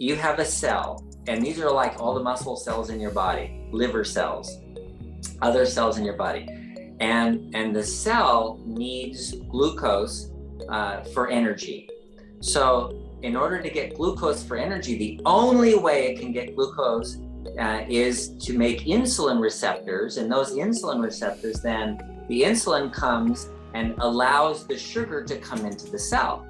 you have a cell, and these are like all the muscle cells in your body, liver cells, other cells in your body. And the cell needs glucose for energy. So in order to get glucose for energy, the only way it can get glucose is to make insulin receptors. And those insulin receptors, then the insulin comes and allows the sugar to come into the cell.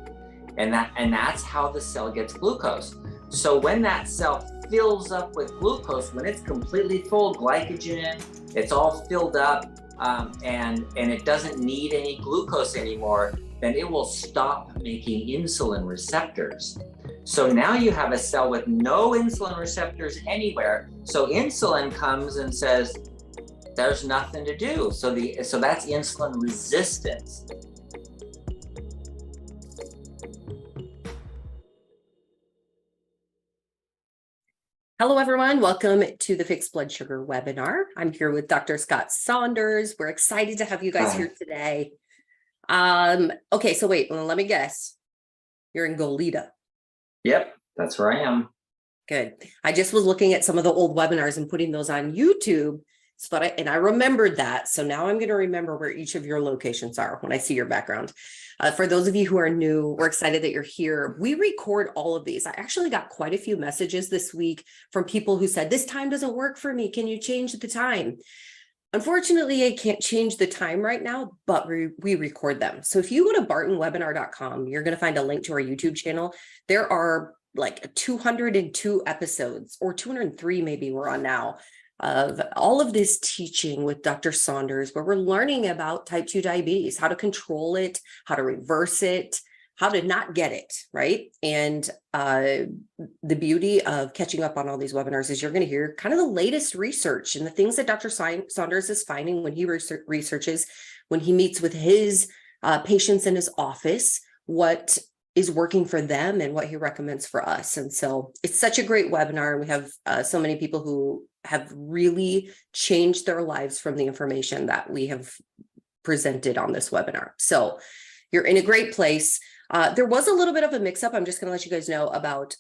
And that's how the cell gets glucose. So when that cell fills up with glucose, when it's completely full, glycogen, it's all filled up, and it doesn't need any glucose anymore, then it will stop making insulin receptors. So now you have a cell with no insulin receptors anywhere. So insulin comes and says, there's nothing to do. So that's insulin resistance. Hello, everyone. Welcome to the Fixed Blood Sugar webinar. I'm here with Dr. Scott Saunders. We're excited to have you guys here today. Okay, so wait, let me guess. You're in Goleta. Yep, that's where I am. Good. I just was looking at some of the old webinars and putting those on YouTube. And I remembered that. So now I'm going to remember where each of your locations are when I see your background. For those of you who are new, we're excited that you're here. We record all of these. I actually got quite a few messages this week from people who said, this time doesn't work for me. Can you change the time? Unfortunately, I can't change the time right now, but we record them. So if you go to bartonwebinar.com, you're going to find a link to our YouTube channel. There are like 202 episodes, or 203 maybe we're on now, of all of this teaching with Dr. Saunders, where we're learning about type 2 diabetes, how to control it, how to reverse it, how to not get it, right? And the beauty of catching up on all these webinars is you're going to hear kind of the latest research and the things that Dr. Saunders is finding when he researches, when he meets with his patients in his office, what is working for them and what he recommends for us. And so it's such a great webinar. We have so many people who have really changed their lives from the information that we have presented on this webinar. So you're in a great place. There was a little bit of a mix-up. I'm just going to let you guys know about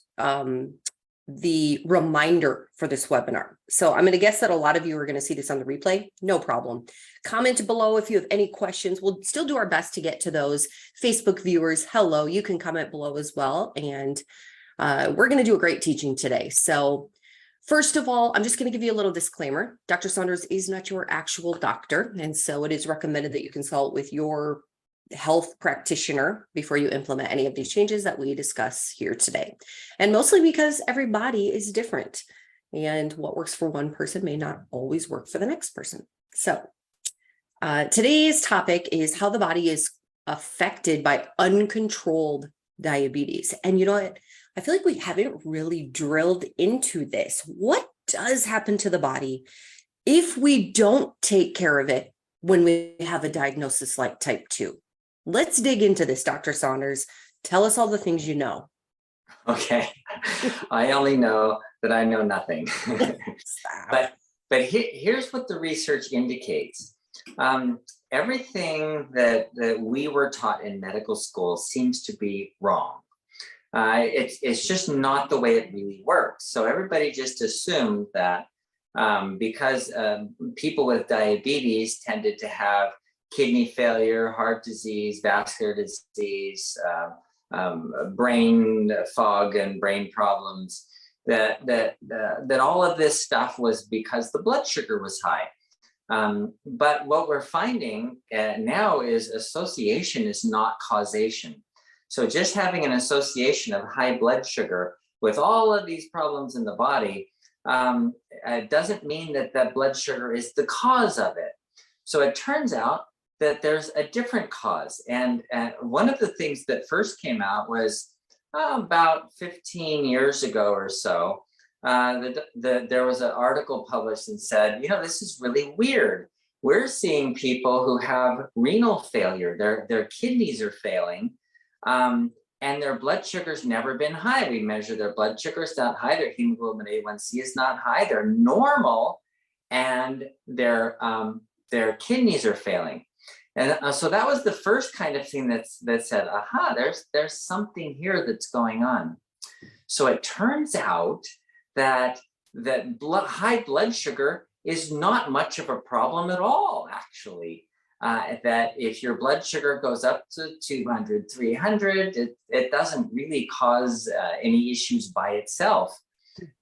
the reminder for this webinar. So I'm going to guess that a lot of you are going to see this on the replay. No problem. Comment below if you have any questions. We'll still do our best to get to those. Facebook viewers, hello, you can comment below as well. And we're going to do a great teaching today. So first of all, I'm just going to give you a little disclaimer. Dr. Saunders is not your actual doctor. And so it is recommended that you consult with your health practitioner before you implement any of these changes that we discuss here today. And mostly because every body is different, and what works for one person may not always work for the next person. So today's topic is how the body is affected by uncontrolled diabetes. And you know what? I feel like we haven't really drilled into this. What does happen to the body if we don't take care of it when we have a diagnosis like type 2? Let's dig into this, Dr. Saunders. Tell us all the things you know. Okay. I only know that I know nothing. but here's what the research indicates. Everything that we were taught in medical school seems to be wrong. It's just not the way it really works. So everybody just assumed that because people with diabetes tended to have kidney failure, heart disease, vascular disease, brain fog and brain problems, that all of this stuff was because the blood sugar was high. But what we're finding now is association is not causation. So just having an association of high blood sugar with all of these problems in the body doesn't mean that that blood sugar is the cause of it. So it turns out that there's a different cause. And one of the things that first came out was about 15 years ago or so, there was an article published and said, you know, this is really weird. We're seeing people who have renal failure, their kidneys are failing, and their blood sugar's never been high. We measure their blood sugar's not high, their hemoglobin A1C is not high, they're normal, and their kidneys are failing. And so that was the first kind of thing that said, aha, there's something here that's going on. So it turns out that high blood sugar is not much of a problem at all, actually. That if your blood sugar goes up to 200, 300, it doesn't really cause any issues by itself.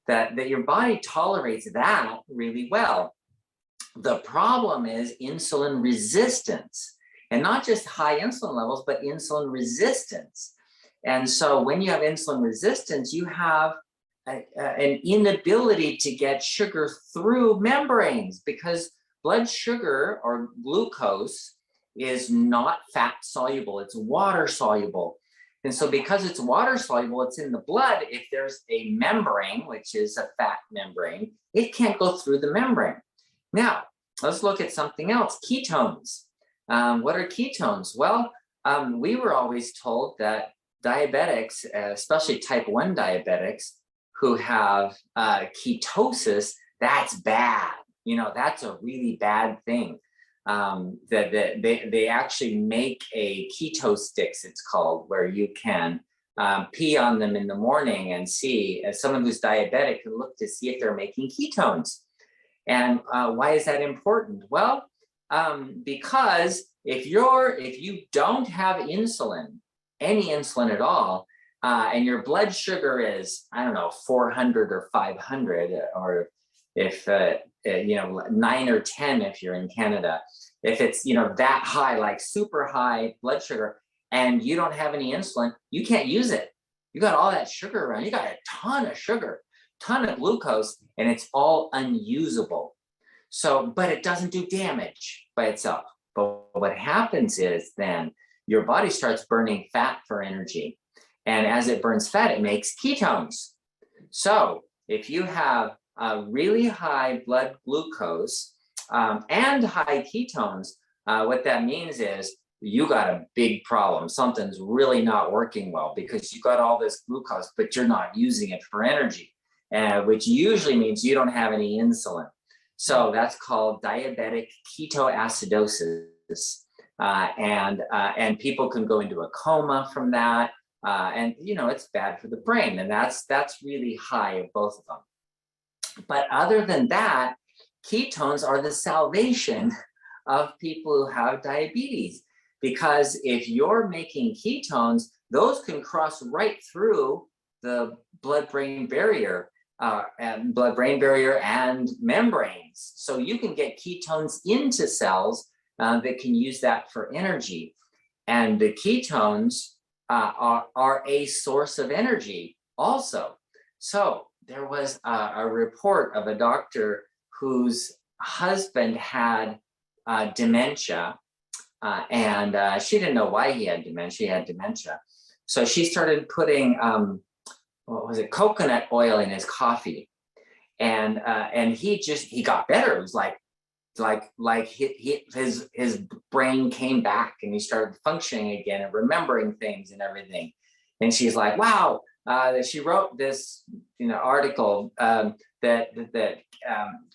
That your body tolerates that really well. The problem is insulin resistance, and not just high insulin levels, but insulin resistance. And so when you have insulin resistance, you have an inability to get sugar through membranes, because blood sugar or glucose is not fat soluble, it's water soluble. And so because it's water soluble, it's in the blood. If there's a membrane, which is a fat membrane, it can't go through the membrane. Now, let's look at something else, ketones. What are ketones? Well, we were always told that diabetics, especially type 1 diabetics who have ketosis, that's bad. You know, that's a really bad thing. That they actually make a keto sticks, it's called, where you can pee on them in the morning and see, as someone who's diabetic can look to see if they're making ketones. And why is that important? Well, because if you don't have insulin, any insulin at all, and your blood sugar is, I don't know, 400 or 500, or if 9 or 10 if you're in Canada, if it's that high, like super high blood sugar, and you don't have any insulin, you can't use it. You got all that sugar around, you got a ton of sugar, ton of glucose, and it's all unusable. So, but it doesn't do damage by itself. But what happens is then your body starts burning fat for energy. And as it burns fat, it makes ketones. So if you have a really high blood glucose and high ketones, what that means is you got a big problem. Something's really not working well, because you got all this glucose, but you're not using it for energy, which usually means you don't have any insulin. So that's called diabetic ketoacidosis. And people can go into a coma from that. And it's bad for the brain. And that's really high of both of them. But other than that, ketones are the salvation of people who have diabetes, because if you're making ketones, those can cross right through the blood-brain barrier and membranes. So you can get ketones into cells that can use that for energy. And the ketones are a source of energy also. So there was a report of a doctor whose husband had dementia, and she didn't know why he had dementia. He had dementia. So she started putting coconut oil in his coffee, and he got better. It was like his brain came back, and he started functioning again and remembering things and everything. And she's like, wow. She wrote this article that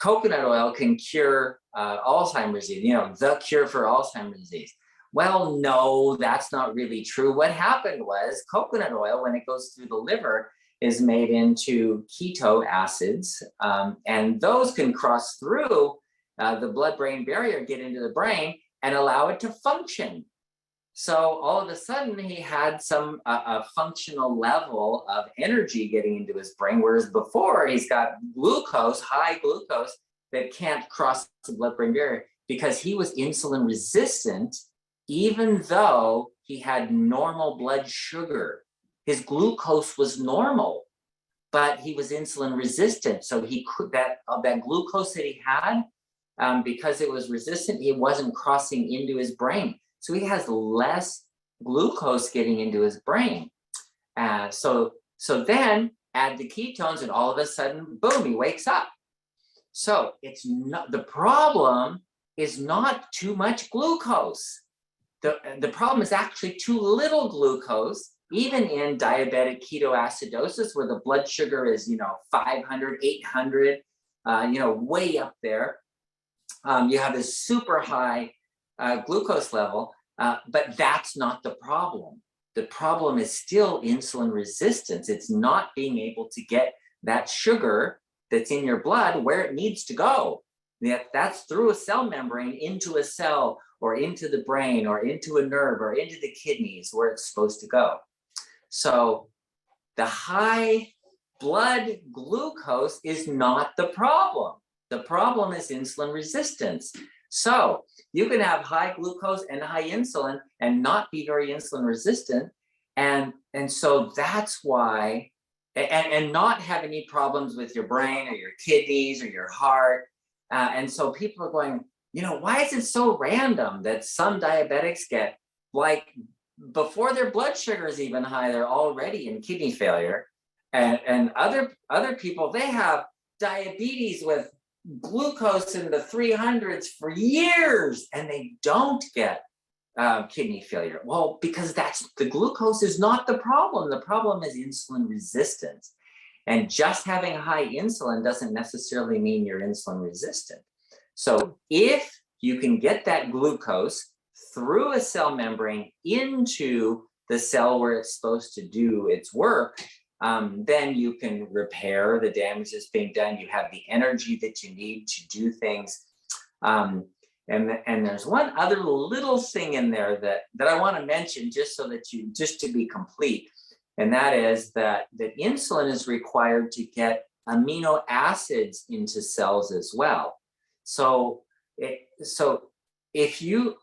coconut oil can cure Alzheimer's disease, the cure for Alzheimer's disease. Well, no, that's not really true. What happened was coconut oil, when it goes through the liver, is made into keto acids, and those can cross through the blood-brain barrier, get into the brain, and allow it to function. So all of a sudden, he had a functional level of energy getting into his brain, whereas before he's got high glucose, that can't cross the blood-brain barrier because he was insulin resistant, even though he had normal blood sugar. His glucose was normal, but he was insulin resistant. So he could that glucose that he had, because it was resistant, it wasn't crossing into his brain. So he has less glucose getting into his brain. So then add the ketones, and all of a sudden, boom, he wakes up. So it's not, the problem is not too much glucose. The problem is actually too little glucose, even in diabetic ketoacidosis, where the blood sugar is 500, 800, way up there. You have this super high glucose level, but that's not the problem. the problem is still insulin resistance. It's not being able to get that sugar that's in your blood where it needs to go. That's through a cell membrane into a cell or into the brain or into a nerve or into the kidneys where it's supposed to go. So the high blood glucose is not the problem. The problem is insulin resistance. So you can have high glucose and high insulin and not be very insulin resistant. And so that's why, and not have any problems with your brain or your kidneys or your heart. And so people are going, why is it so random that some diabetics get, like, before their blood sugar is even high, they're already in kidney failure. And other people, they have diabetes with glucose in the 300s for years, and they don't get kidney failure. Well, because the glucose is not the problem. The problem is insulin resistance. And just having high insulin doesn't necessarily mean you're insulin resistant. So if you can get that glucose through a cell membrane into the cell where it's supposed to do its work, then you can repair the damage that's being done. You have the energy that you need to do things. And there's one other little thing in there that I want to mention, just to be complete. And that is that insulin is required to get amino acids into cells as well. So if you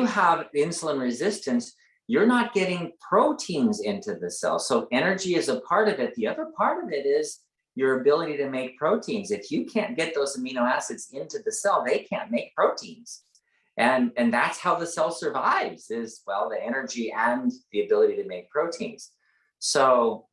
have insulin resistance, you're not getting proteins into the cell. So energy is a part of it. The other part of it is your ability to make proteins. If you can't get those amino acids into the cell, they can't make proteins. And that's how the cell survives, is, well, the energy and the ability to make proteins. So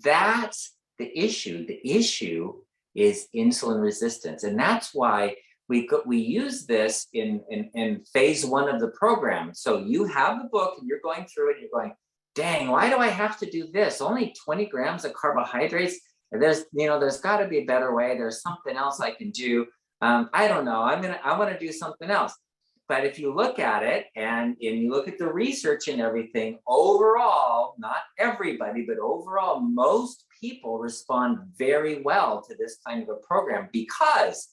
that's the issue. The issue is insulin resistance. And that's why we use this in phase 1 of the program. So you have the book and you're going through it, and you're going, dang, why do I have to do this? Only 20 grams of carbohydrates. There's got to be a better way. There's something else I can do. I don't know. I want to do something else. But if you look at it and you look at the research and everything, overall, not everybody, but overall, most people respond very well to this kind of a program because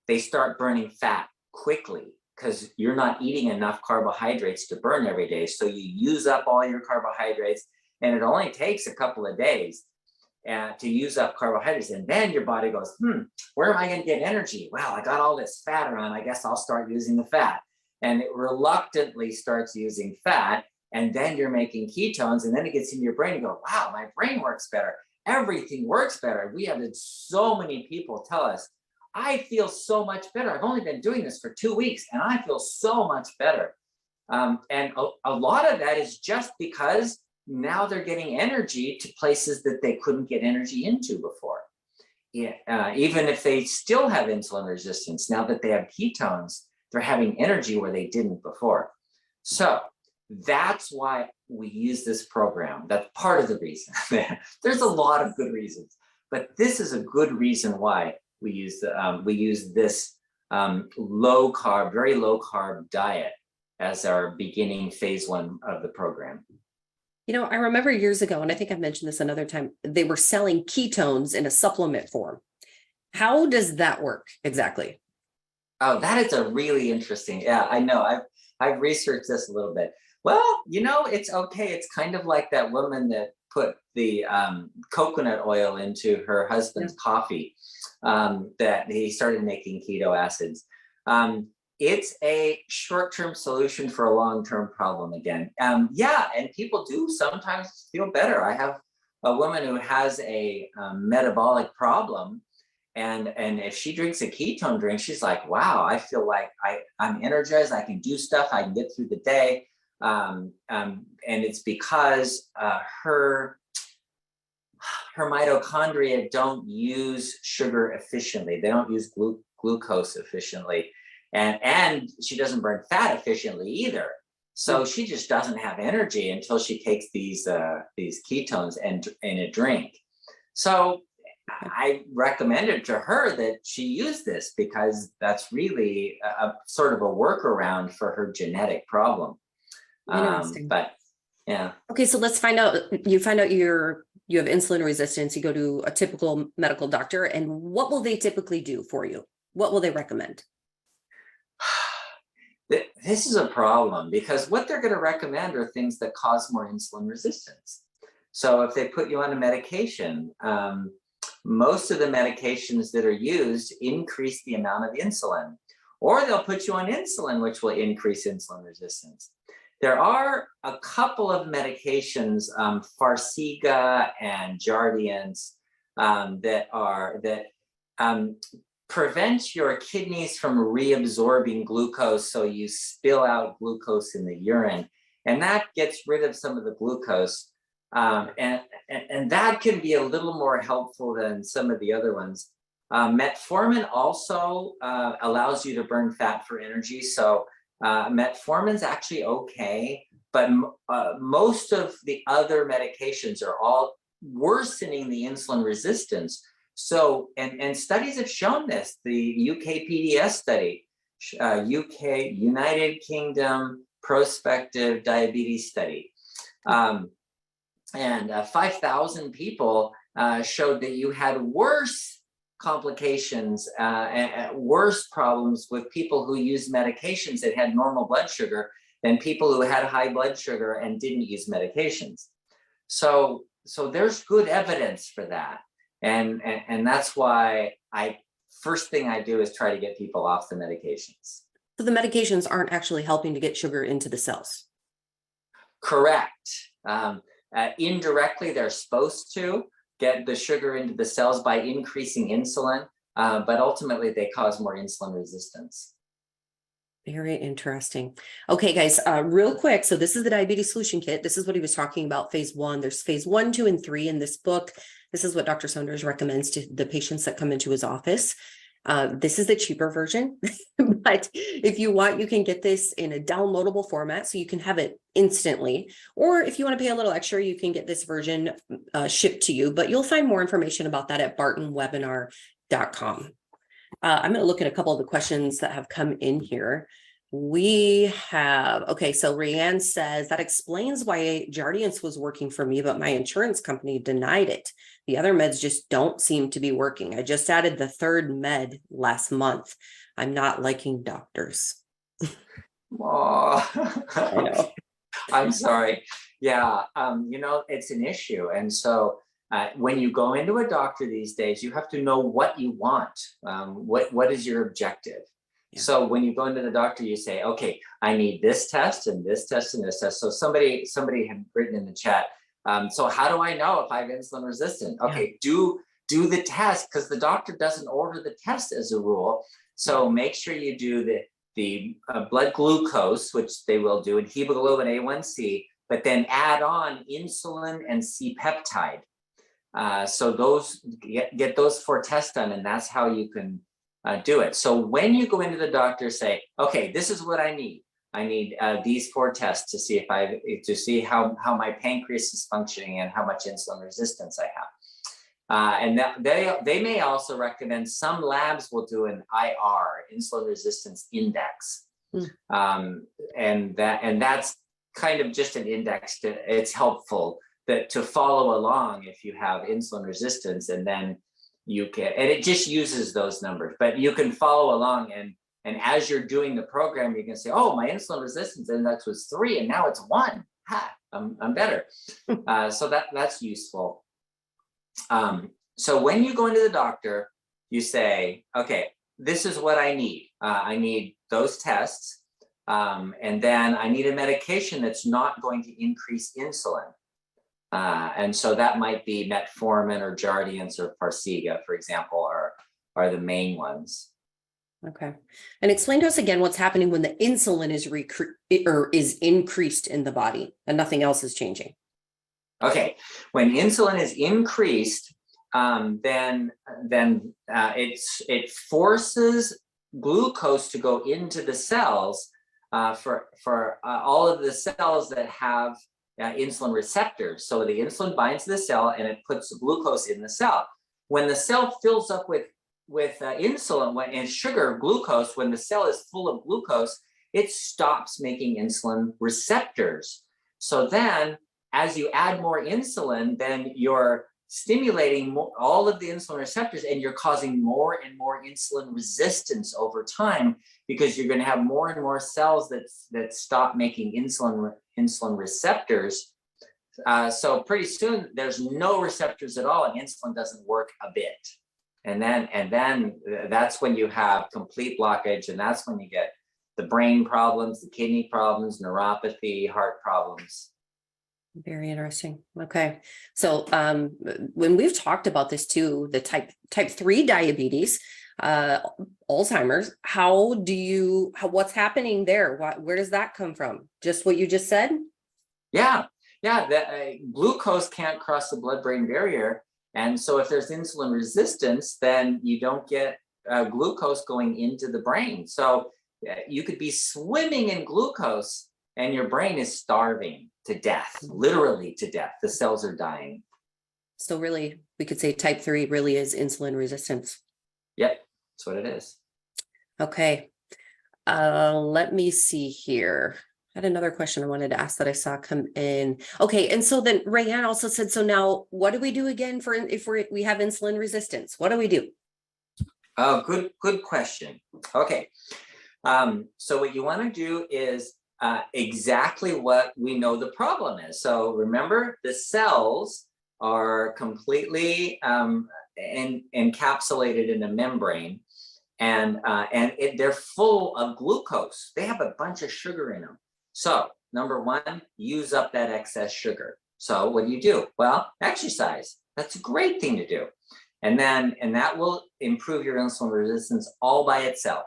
they start burning fat quickly, because you're not eating enough carbohydrates to burn every day. So you use up all your carbohydrates, and it only takes a couple of days to use up carbohydrates. And then your body goes, where am I going to get energy? Well, I got all this fat around. I guess I'll start using the fat. And it reluctantly starts using fat. And then you're making ketones. And then it gets into your brain and go, wow, my brain works better. Everything works better. We have had so many people tell us, I feel so much better. I've only been doing this for 2 weeks and I feel so much better. And a lot of that is just because now they're getting energy to places that they couldn't get energy into before. Even if they still have insulin resistance, now that they have ketones, they're having energy where they didn't before. So that's why we use this program. That's part of the reason. There's a lot of good reasons, but this is a good reason why we use this low carb, very low carb diet as our beginning phase 1 of the program. I remember years ago, and I think I've mentioned this another time, they were selling ketones in a supplement form. How does that work exactly? Oh, that is a really interesting. Yeah, I know. I've researched this a little bit. Well, it's okay. It's kind of like that woman that put the coconut oil into her husband's coffee, that he started making keto acids. It's a short-term solution for a long-term problem again. And people do sometimes feel better. I have a woman who has a metabolic problem, and if she drinks a ketone drink, she's like, wow, I feel like I'm energized. I can do stuff. I can get through the day. And it's because her mitochondria don't use sugar efficiently. They don't use glucose efficiently. And she doesn't burn fat efficiently either. So she just doesn't have energy until she takes these ketones and in a drink. So I recommended to her that she use this because that's really a sort of a workaround for her genetic problem. Interesting. But Yeah. Okay, so let's find out, you find out you have insulin resistance, you go to a typical medical doctor, and what will they typically do for you? What will they recommend? This is a problem because what they're going to recommend are things that cause more insulin resistance. So if they put you on a medication, most of the medications that are used increase the amount of insulin, or they'll put you on insulin, which will increase insulin resistance. There are a couple of medications, Farxiga and Jardiance, that prevent your kidneys from reabsorbing glucose, so you spill out glucose in the urine, and that gets rid of some of the glucose. And that can be a little more helpful than some of the other ones. Metformin also allows you to burn fat for energy. So metformin's actually okay, but most of the other medications are all worsening the insulin resistance. So, and studies have shown this. The UK study, UK, United Kingdom Prospective Diabetes Study. And 5,000 people showed that you had worse complications and worse problems with people who used medications that had normal blood sugar than people who had high blood sugar and didn't use medications. So there's good evidence for that. And that's why first thing I do is try to get people off the medications. So the medications aren't actually helping to get sugar into the cells. Correct. Indirectly, they're supposed to get the sugar into the cells by increasing insulin, but ultimately they cause more insulin resistance. Very interesting. Okay, guys, real quick. So this is the diabetes solution kit. This is what he was talking about, phase 1. There's phase 1, 2, and 3 in this book. This is what Dr. Saunders recommends to the patients that come into his office. This is the cheaper version, but if you want, you can get this in a downloadable format so you can have it instantly. Or if you want to pay a little extra, you can get this version shipped to you, but you'll find more information about that at bartonwebinar.com. I'm going to look at a couple of the questions that have come in here. We have, okay, so Rianne says, that explains why Jardiance was working for me, but my insurance company denied it. The other meds just don't seem to be working. I just added the third med last month. I'm not liking doctors. Oh, I know. I'm sorry. Yeah, it's an issue. And so when you go into a doctor these days, you have to know what you want. What is your objective? Yeah. So when you go into the doctor, you say, okay, I need this test and this test and this test. So somebody had written in the chat, so how do I know if I have insulin resistant? Okay, do the test, because the doctor doesn't order the test as a rule. So make sure you do the blood glucose, which they will do, and hemoglobin A1C, but then add on insulin and C-peptide. So those get those 4 tests done, and that's how you can do it. So when you go into the doctor, say, okay, this is what I need. I need these 4 tests to see how my pancreas is functioning and how much insulin resistance I have. And that they may also recommend, some labs will do an IR, insulin resistance index, and that's kind of just an index it's helpful to follow along if you have insulin resistance, and then you can, and it just uses those numbers, but you can follow along, and as you're doing the program, you can say, oh, my insulin resistance index was 3 and now it's 1. Ha, I'm better. So that's useful. So when you go into the doctor, you say, okay, this is what I need. I need those tests, and then I need a medication that's not going to increase insulin. And so that might be metformin or Jardiance or Farxiga, for example, are the main ones. Okay. And explain to us again what's happening when the insulin is increased in the body and nothing else is changing. Okay. When insulin is increased, then it forces glucose to go into the cells for all of the cells that have insulin receptors. So the insulin binds to the cell and it puts glucose in the cell. When the cell fills up with insulin and sugar, glucose, when the cell is full of glucose, it stops making insulin receptors. So then as you add more insulin, then you're stimulating all of the insulin receptors, and you're causing more and more insulin resistance over time, because you're going to have more and more cells that stop making insulin receptors. So pretty soon there's no receptors at all, and insulin doesn't work a bit. And then that's when you have complete blockage, and that's when you get the brain problems, the kidney problems, neuropathy, heart problems. Very interesting. Okay. So when we've talked about this too, the type 3 diabetes, Alzheimer's, what's happening there? Where does that come from? Just what you just said? Yeah. The glucose can't cross the blood-brain barrier. And so if there's insulin resistance, then you don't get glucose going into the brain. So you could be swimming in glucose and your brain is starving to death, literally to death. The cells are dying. So really, we could say type 3 really is insulin resistance. Yep, that's what it is. Okay. Let me see here. I had another question I wanted to ask that I saw come in. Okay, and so then Rayanne also said, so now what do we do again for if we have insulin resistance? What do we do? Oh, good question. Okay, so what you want to do is exactly what we know the problem is. So remember, the cells are completely encapsulated in a membrane, and they're full of glucose. They have a bunch of sugar in them. So number one, use up that excess sugar. So what do? Well, exercise. That's a great thing to do. And that will improve your insulin resistance all by itself.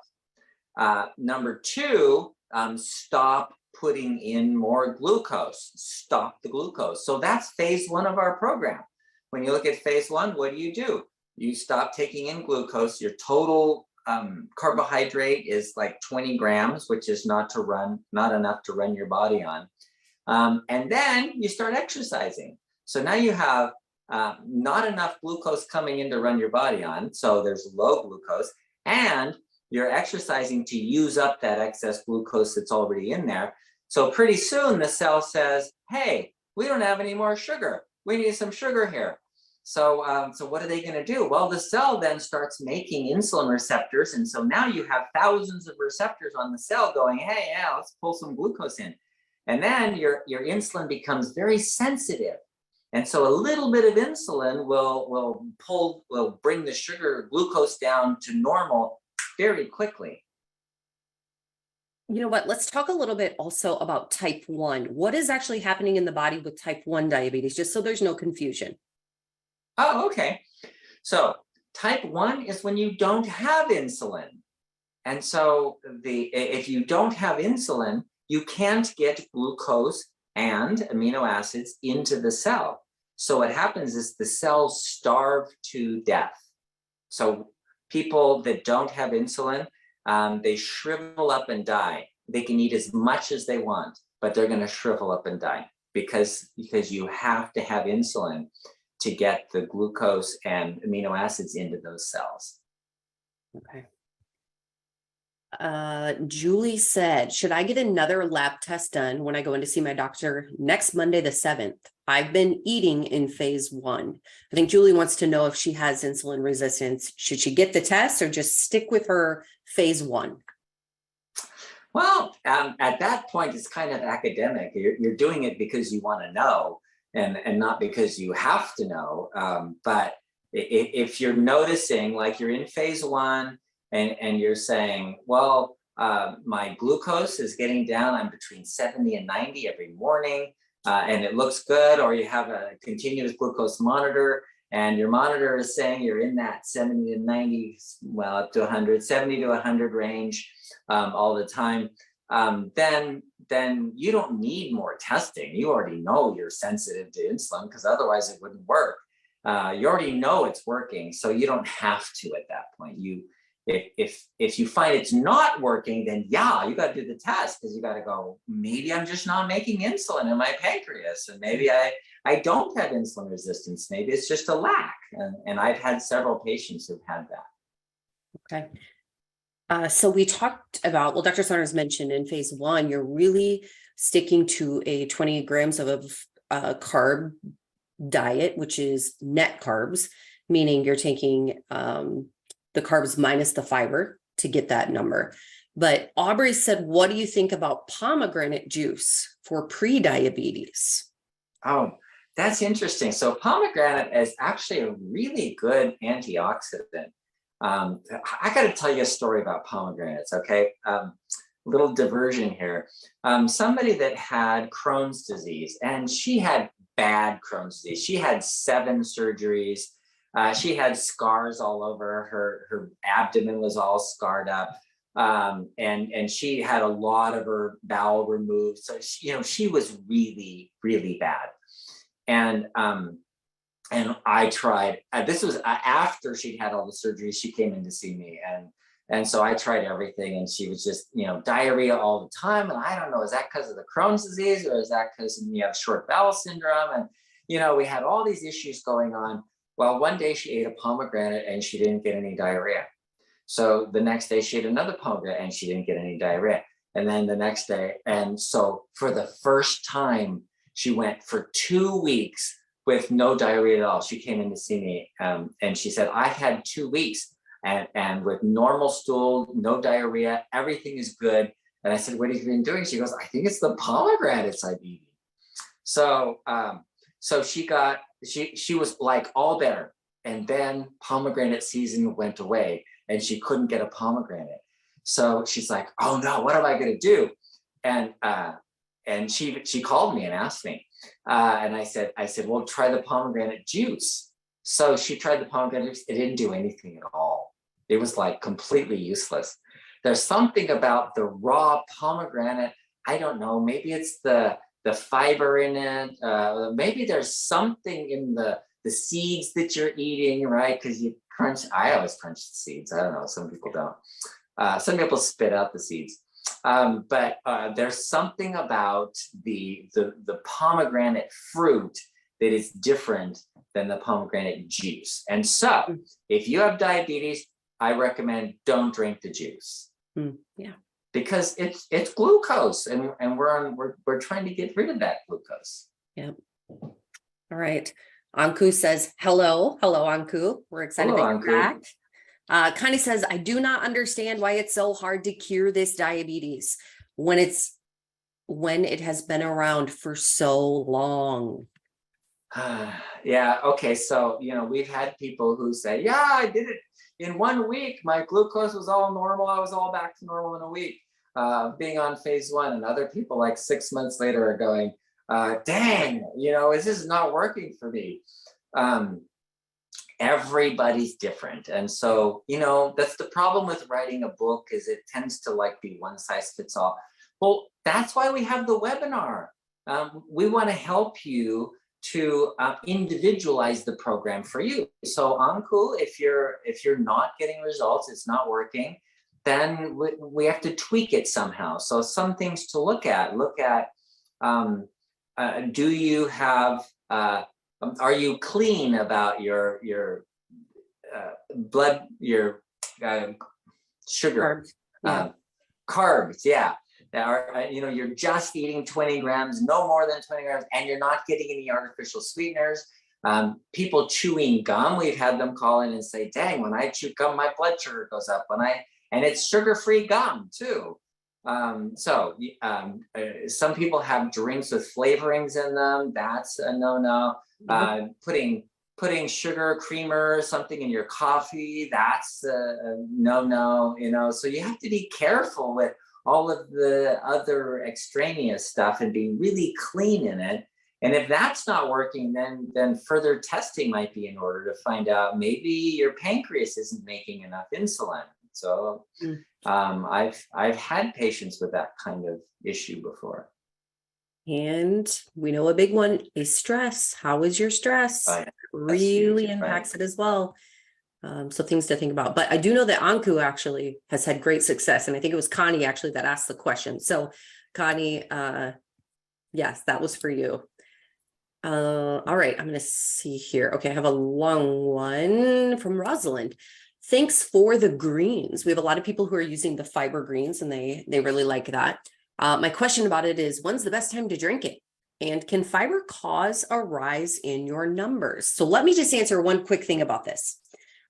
Number two, stop putting in more glucose. Stop the glucose. So that's phase one of our program. When you look at phase one, what do? You stop taking in glucose. Your total carbohydrate is like 20 grams, which is not enough to run your body on. And then you start exercising. So now you have not enough glucose coming in to run your body on. So there's low glucose, and you're exercising to use up that excess glucose that's already in there. So pretty soon the cell says, hey, we don't have any more sugar. We need some sugar here. So what are they going to do? Well, the cell then starts making insulin receptors. And so now you have thousands of receptors on the cell going, hey, yeah, let's pull some glucose in. And then your insulin becomes very sensitive. And so a little bit of insulin will bring the sugar glucose down to normal very quickly. You know what? Let's talk a little bit also about type 1. What is actually happening in the body with type 1 diabetes, just so there's no confusion? Oh, okay. So type 1 is when you don't have insulin. And so if you don't have insulin, you can't get glucose and amino acids into the cell. So what happens is the cells starve to death. So people that don't have insulin, they shrivel up and die. They can eat as much as they want, but they're going to shrivel up and die because you have to have insulin to get the glucose and amino acids into those cells. Okay. Julie said, should I get another lab test done when I go in to see my doctor next Monday, the 7th? I've been eating in phase 1. I think Julie wants to know if she has insulin resistance. Should she get the test or just stick with her phase 1? Well, at that point, it's kind of academic. You're doing it because you want to know and not because you have to know. But if you're noticing, like you're in phase 1, and you're saying, well, my glucose is getting down. I'm between 70 and 90 every morning, and it looks good. Or you have a continuous glucose monitor, and your monitor is saying you're in that 70 to 90, well, up to 100, 70 to 100 range all the time. Then you don't need more testing. You already know you're sensitive to insulin because otherwise it wouldn't work. You already know it's working, so you don't have to at that point. If you find it's not working, then yeah, you got to do the test because you got to go, maybe I'm just not making insulin in my pancreas, and maybe I don't have insulin resistance. Maybe it's just a lack. And I've had several patients who've had that. Okay. So we talked about, well, Dr. Saunders mentioned in phase 1, you're really sticking to a 20 grams of carb diet, which is net carbs, meaning you're taking the carbs minus the fiber to get that number. But Aubrey said, what do you think about pomegranate juice for pre-diabetes? Oh, that's interesting. So pomegranate is actually a really good antioxidant. I got to tell you a story about pomegranates, okay? Little diversion here. Somebody that had Crohn's disease, and she had bad Crohn's disease. She had 7 surgeries. She had scars all over her abdomen was all scarred up. And she had a lot of her bowel removed. So she was really, really bad. And I tried, this was after she'd had all the surgeries, she came in to see me. And so I tried everything, and she was just, diarrhea all the time. And I don't know, is that because of the Crohn's disease, or is that because you have short bowel syndrome? And, we had all these issues going on. Well, one day she ate a pomegranate and she didn't get any diarrhea. So the next day she ate another pomegranate and she didn't get any diarrhea. And then the next day. And so for the first time, she went for 2 weeks with no diarrhea at all. She came in to see me, and she said, I've had 2 weeks and with normal stool, no diarrhea, everything is good. And I said, what have you been doing? She goes, I think it's the pomegranates I've eaten. So, so she was like all better. And then pomegranate season went away and she couldn't get a pomegranate. So she's like, oh no, what am I going to do? And she called me and asked me. And I said, well, try the pomegranate juice. So she tried the pomegranate juice. It didn't do anything at all. It was like completely useless. There's something about the raw pomegranate. I don't know. Maybe it's the fiber in it. Maybe there's something in the seeds that you're eating, right? Because I always crunch the seeds. I don't know. Some people don't. Some people spit out the seeds. But there's something about the pomegranate fruit that is different than the pomegranate juice. And so if you have diabetes, I recommend don't drink the juice. Yeah. Because it's glucose, and we're trying to get rid of that glucose. Yeah. All right. Anku says, hello, Anku. We're excited Hello, that you're Anku. back. Connie says, I do not understand why it's so hard to cure this diabetes when it has been around for so long. Yeah. Okay. So, we've had people who say, yeah, I did it in 1 week. My glucose was all normal. I was all back to normal in a week, being on phase 1. And other people like 6 months later are going, dang, this is not working for me. Everybody's different. And so, that's the problem with writing a book, is it tends to be one size fits all. Well, that's why we have the webinar. We want to help you to individualize the program for you. So Anku, if you're not getting results, it's not working, then we have to tweak it somehow. So some things to look at, do you have, are you clean about your blood, your sugar, carbs? Yeah. You're just eating 20 grams, no more than 20 grams, and you're not getting any artificial sweeteners. People chewing gum, we've had them call in and say, dang, when I chew gum, my blood sugar goes up. And it's sugar-free gum too. Some people have drinks with flavorings in them. That's a no-no. Putting sugar, creamer, something in your coffee, that's a no-no, So you have to be careful with all of the other extraneous stuff and being really clean in it. And if that's not working, then further testing might be in order to find out maybe your pancreas isn't making enough insulin. So I've had patients with that kind of issue before. And we know a big one is stress. How is your stress? Really impacts it as well. So things to think about. But I do know that Anku actually has had great success. And I think it was Connie actually that asked the question. So Connie, yes, that was for you. All right, I'm going to see here. Okay, I have a long one from Rosalind. Thanks for the greens. We have a lot of people who are using the fiber greens and they really like that. My question about it is, when's the best time to drink it? And can fiber cause a rise in your numbers? So let me just answer one quick thing about this.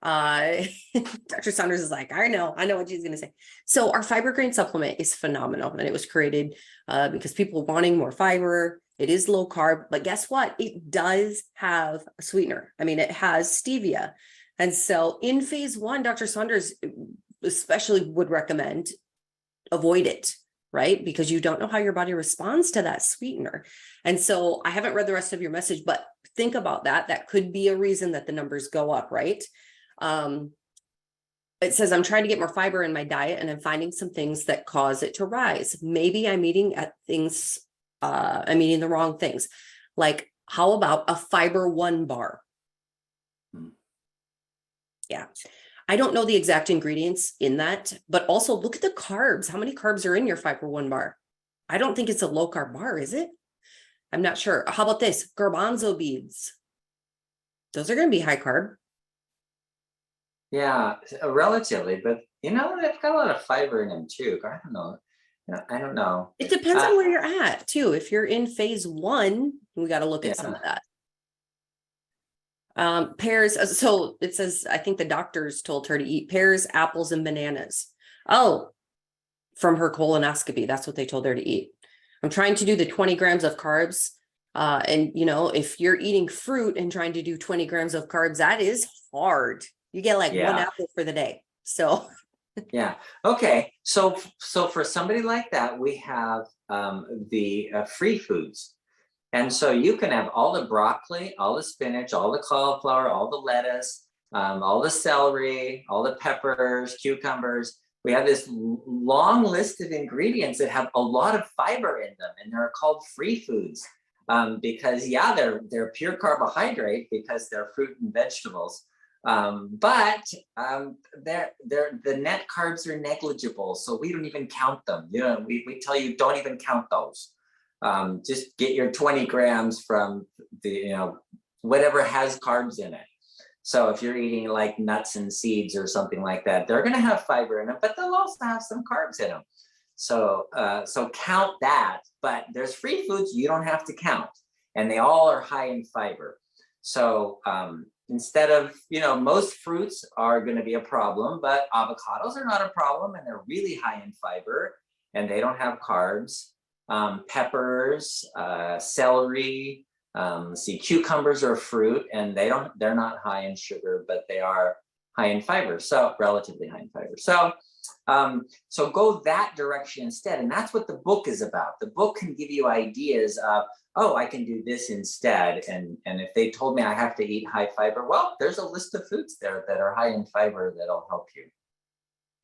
Dr. Saunders is like, I know what she's going to say. So our fiber grain supplement is phenomenal, and it was created because people wanting more fiber. It is low carb, but guess what? It does have a sweetener. I mean, it has stevia. And so in phase 1, Dr. Saunders especially would recommend avoid it, right? Because you don't know how your body responds to that sweetener. And so I haven't read the rest of your message, but think about that. That could be a reason that the numbers go up, right? It says, I'm trying to get more fiber in my diet and I'm finding some things that cause it to rise. Maybe I'm eating I'm eating the wrong things. Like, how about a fiber 1 bar? Yeah. I don't know the exact ingredients in that, but also look at the carbs. How many carbs are in your fiber 1 bar? I don't think it's a low carb bar, is it? I'm not sure. How about this? Garbanzo beans. Those are going to be high carb. Yeah, relatively, but they've got a lot of fiber in them too. I don't know. I don't know. It depends on where you're at too. If you're in phase 1, we got to look at some of that. Pears. So it says, I think the doctors told her to eat pears, apples, and bananas. Oh, from her colonoscopy. That's what they told her to eat. I'm trying to do the 20 grams of carbs. And if you're eating fruit and trying to do 20 grams of carbs, that is hard. You get like 1 apple for the day. So yeah. Okay. So for somebody like that, we have the free foods. And so you can have all the broccoli, all the spinach, all the cauliflower, all the lettuce, all the celery, all the peppers, cucumbers. We have this long list of ingredients that have a lot of fiber in them, and they're called free foods because they're pure carbohydrate because they're fruit and vegetables. But the net carbs are negligible, so we don't even count them. We tell you don't even count those. Just get your 20 grams from the whatever has carbs in it. So if you're eating like nuts and seeds or something like that, they're going to have fiber in them, but they'll also have some carbs in them. So count that. But there's free foods you don't have to count, and they all are high in fiber. So instead of, most fruits are going to be a problem, but avocados are not a problem, and they're really high in fiber, and they don't have carbs. Peppers, celery, cucumbers are a fruit, and they're not high in sugar, but they are high in fiber, so relatively high in fiber. So go that direction instead, and that's what the book is about. The book can give you ideas of, I can do this instead, and if they told me I have to eat high fiber, well, there's a list of foods there that are high in fiber that'll help you.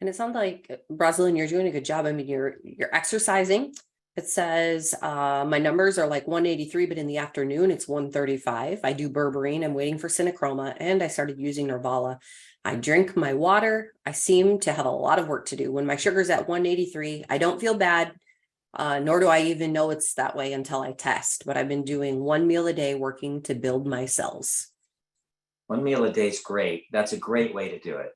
And it sounds like, Rosalind, you're doing a good job. I mean, you're exercising. It says my numbers are like 183, but in the afternoon it's 135. I do berberine. I'm waiting for synochroma, and I started using Nervala. I drink my water. I seem to have a lot of work to do. When my sugar's at 183, I don't feel bad, nor do I even know it's that way until I test. But I've been doing 1 meal a day, working to build my cells. 1 meal a day is great. That's a great way to do it.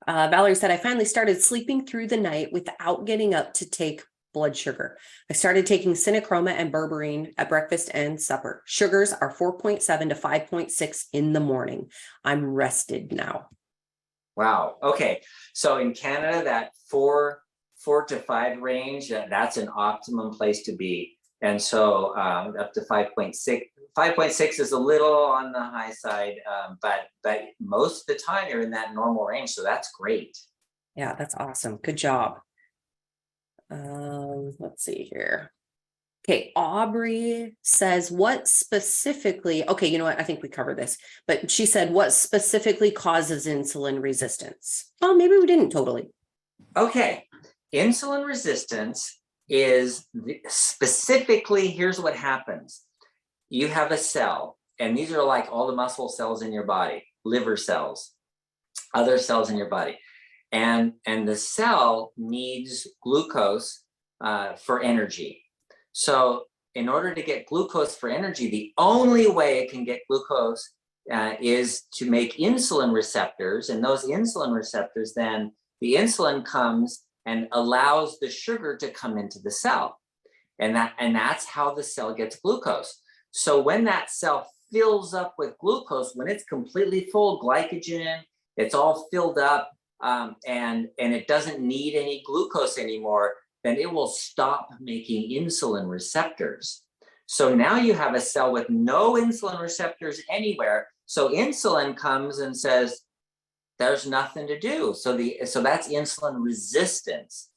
Valerie said, I finally started sleeping through the night without getting up to take blood sugar. I started taking synochroma and berberine at breakfast and supper. Sugars are 4.7 to 5.6 in the morning. I'm rested now. Wow. Okay. So in Canada, that 4 to 5 range, that's an optimum place to be. And so up to 5.6. 5.6 is a little on the high side, but most of the time you're in that normal range. So that's great. Yeah, that's awesome. Good job. Let's see here. Okay, Aubrey says, what specifically, okay, you know what? I think we covered this, but she said, what specifically causes insulin resistance? Oh, maybe we didn't totally. Okay, insulin resistance is specifically, here's what happens. You have a cell, and these are like all the muscle cells in your body, liver cells, other cells in your body. And the cell needs glucose for energy. So in order to get glucose for energy, the only way it can get glucose is to make insulin receptors. And those insulin receptors, then the insulin comes and allows the sugar to come into the cell. And that's how the cell gets glucose. So when that cell fills up with glucose, when it's completely full, glycogen, it's all filled up, and it doesn't need any glucose anymore, then it will stop making insulin receptors. So now you have a cell with no insulin receptors anywhere. So insulin comes and says, there's nothing to do. So that's insulin resistance,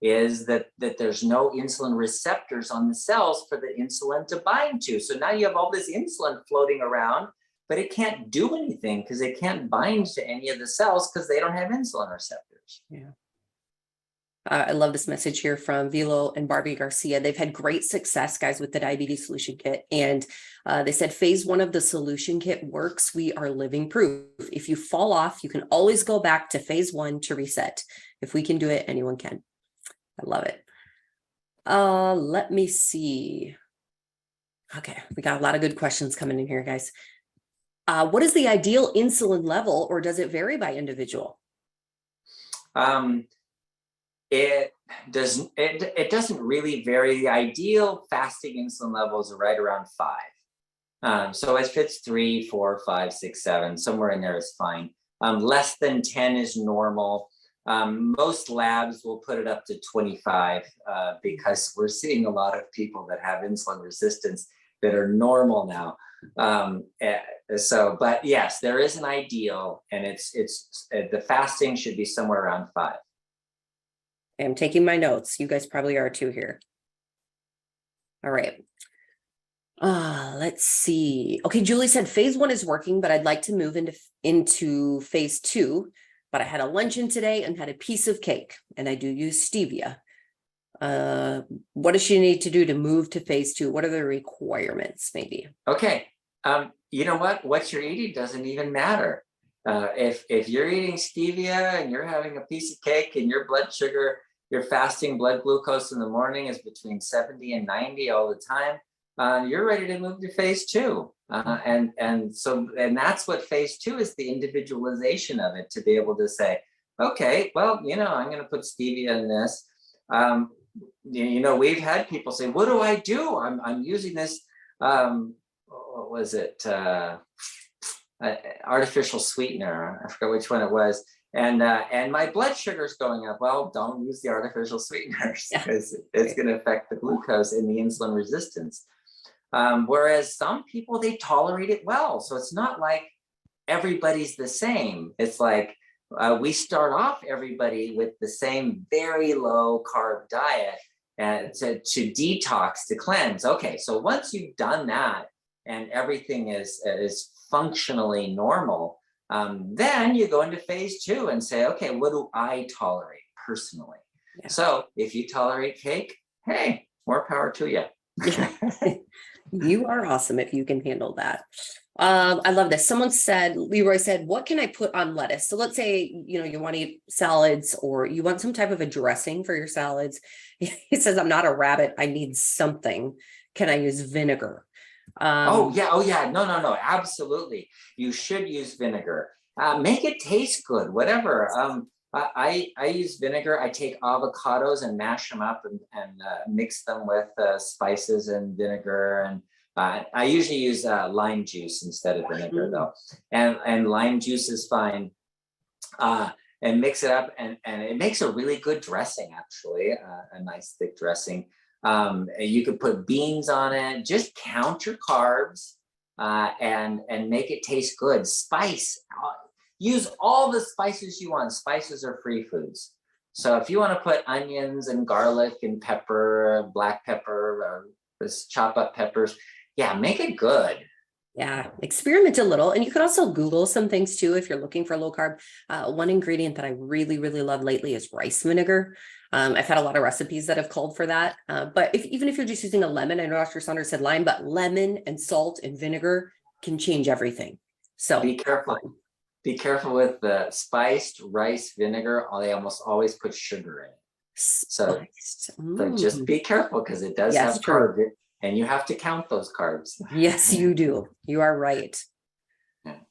is that there's no insulin receptors on the cells for the insulin to bind to. So now you have all this insulin floating around, but it can't do anything because it can't bind to any of the cells because they don't have insulin receptors. Yeah. I love this message here from Vilo and Barbie Garcia. They've had great success, guys, with the diabetes solution kit. And they said phase 1 of the solution kit works. We are living proof. If you fall off, you can always go back to phase 1 to reset. If we can do it, anyone can. I love it. Let me see. Okay, we got a lot of good questions coming in here, guys. What is the ideal insulin level, or does it vary by individual? It doesn't really vary. The ideal fasting insulin levels are right around 5. So if it's 3, 4, 5, 6, 7, somewhere in there is fine. Less than 10 is normal. Most labs will put it up to 25 because we're seeing a lot of people that have insulin resistance that are normal now. But yes, there is an ideal, and it's the fasting should be somewhere around 5. I'm taking my notes. You guys probably are too here. All right. Let's see. Okay, Julie said phase 1 is working, but I'd like to move into phase 2. But I had a luncheon today and had a piece of cake, and I do use stevia. What does she need to do to move to phase 2? What are the requirements, maybe? Okay. You know what you're eating doesn't even matter. If you're eating stevia and you're having a piece of cake and your blood sugar, your fasting blood glucose in the morning is between 70 and 90 all the time, you're ready to move to phase 2. And that's what phase 2 is, the individualization of it, to be able to say, okay, well, I'm going to put stevia in this. We've had people say, what do I do? I'm using this, what was it? Artificial sweetener. I forgot which one it was. And my blood sugar's going up. Well, don't use the artificial sweeteners because it's going to affect the glucose and the insulin resistance. Whereas some people, they tolerate it well. So it's not like everybody's the same. It's like we start off everybody with the same very low carb diet to detox, to cleanse. Okay, so once you've done that and everything is functionally normal, then you go into phase 2 and say, okay, what do I tolerate personally? Yeah. So if you tolerate cake, hey, more power to you. You are awesome if you can handle that. I love this. Leroy said, what can I put on lettuce? So let's say, you want to eat salads, or you want some type of a dressing for your salads. He says, I'm not a rabbit. I need something. Can I use vinegar? Oh yeah. No. Absolutely. You should use vinegar. Make it taste good, whatever. I use vinegar. I take avocados and mash them up and mix them with spices and vinegar. And I usually use lime juice instead of vinegar, though. And lime juice is fine. And mix it up, and it makes a really good dressing, actually, a nice thick dressing. You could put beans on it. Just count your carbs and make it taste good. Spice. Use all the spices you want. Spices are free foods. So if you want to put onions and garlic and pepper, black pepper, or just chop up peppers, make it good. Yeah, experiment a little. And you can also Google some things too if you're looking for low carb. One ingredient that I really, really love lately is rice vinegar. I've had a lot of recipes that have called for that. But even if you're just using a lemon, I know Dr. Saunders said lime, but lemon and salt and vinegar can change everything. So be careful. Be careful with the spiced rice vinegar. They almost always put sugar in it. So just be careful, because it does have carbs, and you have to count those carbs. Yes, you do. You are right.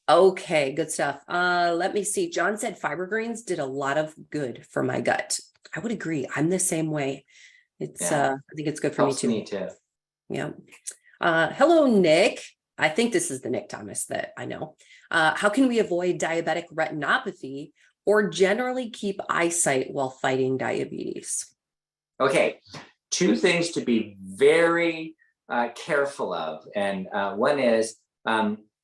Okay, good stuff. Let me see. John said fiber greens did a lot of good for my gut. I would agree. I'm the same way. It's Yeah, I think it's good for me helps too. me too. Yeah. Hello, Nick. I think this is the Nick Thomas that I know. How can we avoid diabetic retinopathy or generally keep eyesight while fighting diabetes? Okay, two things to be very careful of. And one is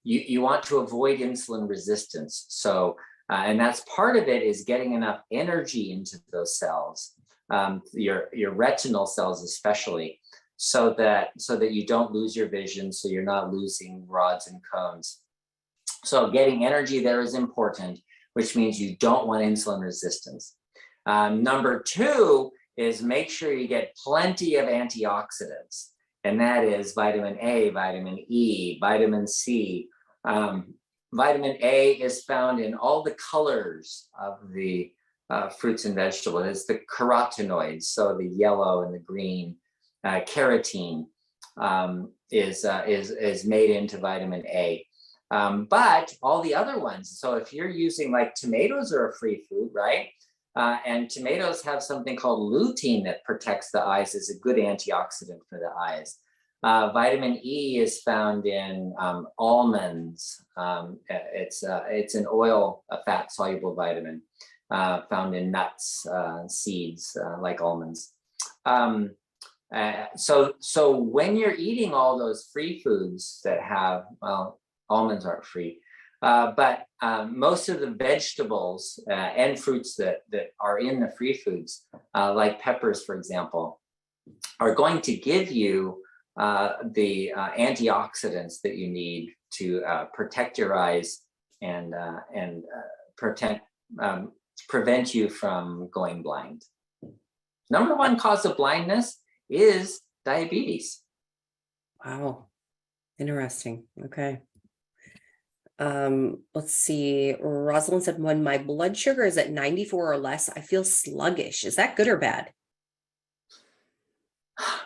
you want to avoid insulin resistance. So, and that's part of it is getting enough energy into those cells, your retinal cells especially, so that you don't lose your vision, so you're not losing rods and cones. So getting energy there is important, which means you don't want insulin resistance. Number two is make sure you get plenty of antioxidants, and that is vitamin A, vitamin E, vitamin C. Vitamin A is found in all the colors of the fruits and vegetables. It's the carotenoids, so the yellow and the green. Carotene is made into vitamin A. But all the other ones, so if you're using, like, tomatoes are a free food, right? And tomatoes have something called lutein that protects the eyes, is a good antioxidant for the eyes. Vitamin E is found in almonds. It's an oil, a fat soluble vitamin found in nuts, seeds like almonds. So when you're eating all those free foods that have, well, almonds aren't free, but most of the vegetables and fruits that are in the free foods, like peppers, for example, are going to give you the antioxidants that you need to protect your eyes and protect, prevent you from going blind. Number one cause of blindness is diabetes. Wow. Interesting. Okay. Let's see. Rosalind said, when my blood sugar is at 94 or less, I feel sluggish. Is that good or bad?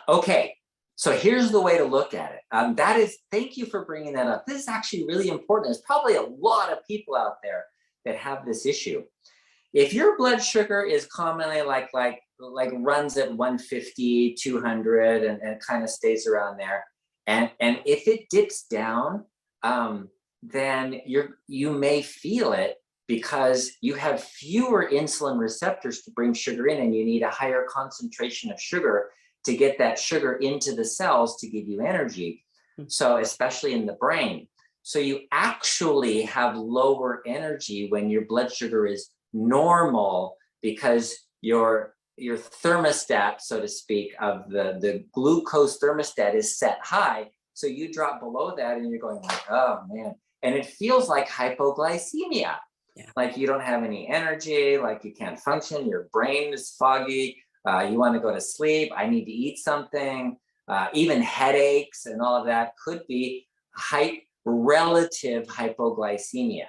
Okay, so here's the way to look at it. Thank you for bringing that up. This is actually really important. There's probably a lot of people out there that have this issue. If your blood sugar is commonly like runs at 150, 200, and kind of stays around there, and if it dips down, then you may feel it because you have fewer insulin receptors to bring sugar in, and you need a higher concentration of sugar to get that sugar into the cells to give you energy. So especially in the brain. So you actually have lower energy when your blood sugar is normal, because your thermostat, so to speak, of the glucose thermostat is set high. So you drop below that and you're going like, oh man. And it feels like hypoglycemia. Yeah. Like you don't have any energy, like you can't function, your brain is foggy, you want to go to sleep, I need to eat something, even headaches and all of that could be relative hypoglycemia.